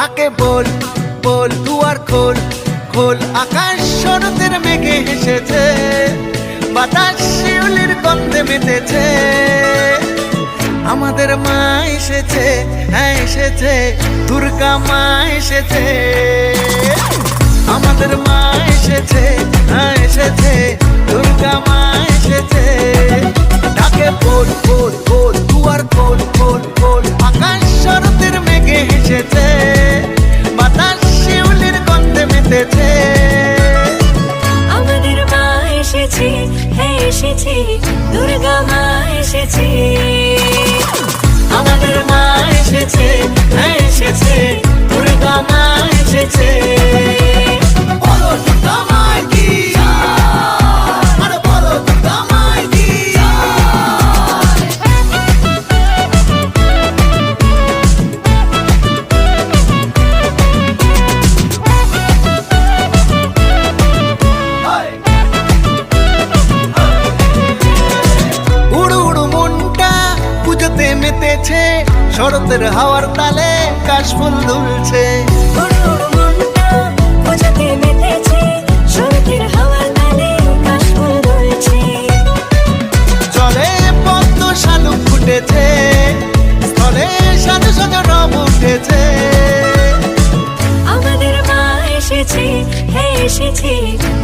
ডাকে বল বল দুয়ার খোল খোল, আকাশ শরতের মেঘে হেসেছে, বাতাস শিউলির গন্ধে মেতেছে। আমাদের মা এসেছে, হ্যাঁ এসেছে, দুর্গা মা এসেছে। আমাদের মা এসেছে, হ্যাঁ এসেছে, দুর্গা মা এসেছে। ডাকে বল বল বল দুয়ার খোল খোল খোল, আকাশ শরতের মেঘে হেসেছে, বাতাস শিউলির গন্ধে মেতেছে। আমাদের মা এসেছে, হ্যাঁ এসেছে, দুর্গা মা এসেছে। আমাদের মা এসেছে, হ্যাঁ এসেছে, দুর্গা মা এসেছে। বলো দুর্গা মার কি জয়, আরে বলো দুর্গা মার কি জয়। উড়ু উড়ু মনটা পুজোতে মেতেছে, শরতের হাওয়ার তালে কাশফুল দুলছে। উড়ু উড়ু মনটা পুজোতে মেতেছে, শরতের হাওয়ার তালে কাশফুল দুলছে। চলে পদ্ম শালুক ফুটেছে, স্থলে সাজো সাজো রব উঠেছে। আমাদের মা এসেছে, হ্যাঁ এসেছে,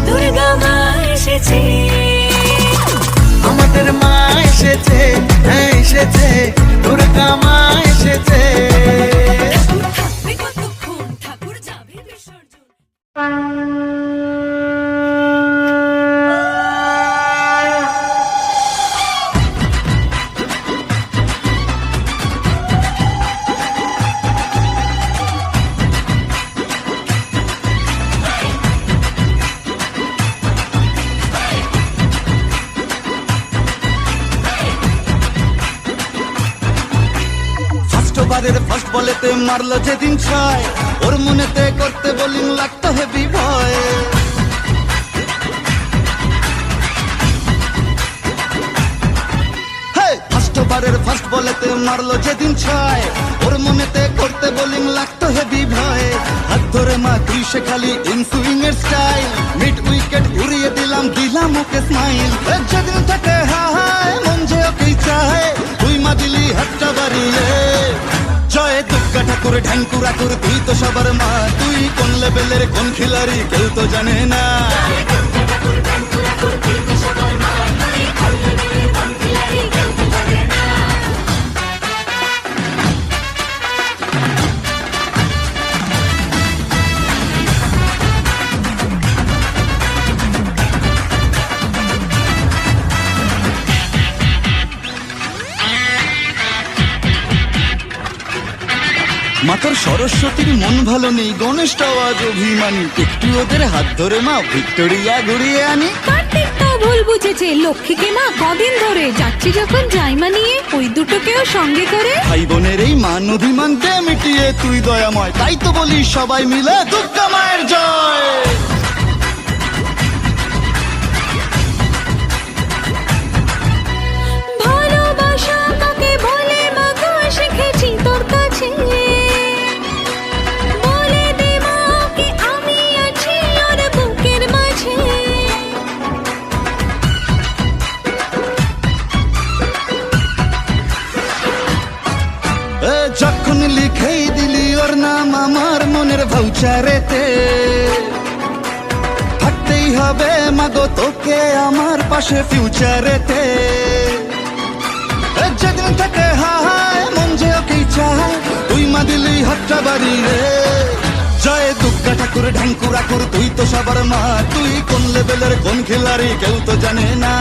দুর্গা মা এসেছে। আমাদের মা এসেছে, হ্যাঁ এসেছে, দুর্গা মা এসেছে। ঠাকুর থাকবে কতক্ষণ, ঠাকুর যাবে বিসর্জন। ফার্স্টবারের ফার্স্ট বলেতে মারলো যেদিন ছয়, ওর মনেতে করতে বোলিং লাগতো হেভি ভয়। ফার্স্টবারের ফার্স্ট বলেতে মারলো যেদিন ছয়, ওর মনেতে করতে বোলিং লাগতো হেভি ভয়। হাত ধরে মা তুই সে খালি ইনসুইং এর স্টাইল, মিড উইকেট উড়িয়ে দিলাম দিলাম ওকে স্মাইল। যেদিন থেকে হায় মন যে ওকেই চায়, তুই মা দিলি হাতটা বাড়িয়ে। জয় দুর্গা ঠাকুর ঢ্যাঙ্কুরা কুর, তুই তো সবার মা, তুই কোন লেভেলের কোন খিলাড়ি কেউ তো জানে না। মাতার সরস্বতীর মন ভালো নেই, গণেশটাও আজ অভিমানী, একটু ওদের হাত ধরে মা ভিক্টোরিয়া ঘুরিয়ে আনি। কার্তিক তো ভুল বুঝেছে, লক্ষ্মীকে মা কদিন ধরে যাচ্ছি যখন যাই মানিয়ে, ওই দুটোকেও সঙ্গে করে। ভাই বোনের এই মান অভিমানকে মিটিয়ে তুই দয়াময়, তাই তো বলি সবাই মিলে দুর্গা মায়ের জয়। ভালোবাসা কাকে বলে মা গো, শিখেছি তোর কাছে। বলে দে মা কি আমি আছি ওর বুকের মাঝে। যখন লিখেই দিলি ওর নাম আমার মনের ভাউচারেতে, থাকতেই হবে মাগো তোকে আমার পাশে ফিউচারেতে। যেদিন থেকে হায় মন যে ওকেই চায়, তুই মা দিলি হাতটা বাড়িয়ে। জয় দুর্গা ঠাকুর ঢ্যাঙ্কুরা কুর, তুই তো সবার মা, তুই কোন লেভেলের কোন খিলাড়ি কেউ তো জানে না।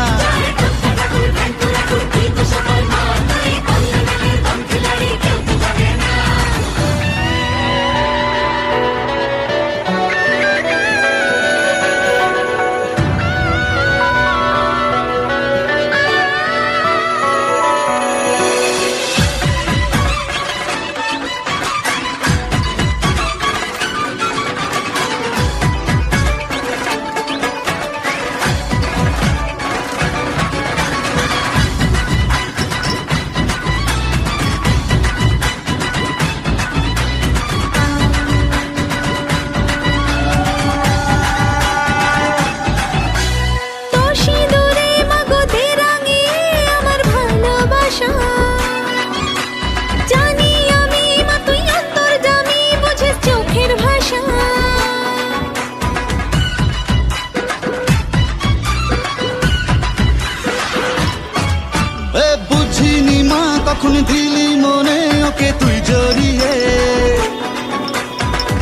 যখন দিলি মনে ওকে তুই জড়িয়ে,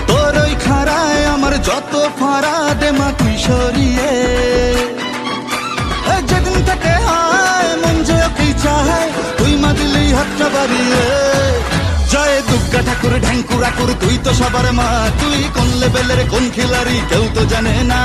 তোর ওই খাড়ায় আমার যত ফাড়া দে মা তুই সরিয়ে। যেদিন থেকে হায় মন যে ওকেই চায়, তুই মা দিলি হাতটা বাড়িয়ে। জয় দুর্গা ঠাকুর ঢ্যাঙ্কুরা কর, তুই তো সবার মা, তুই কোন লেভেলের কোন খিলাড়ি কেউ তো জানে না।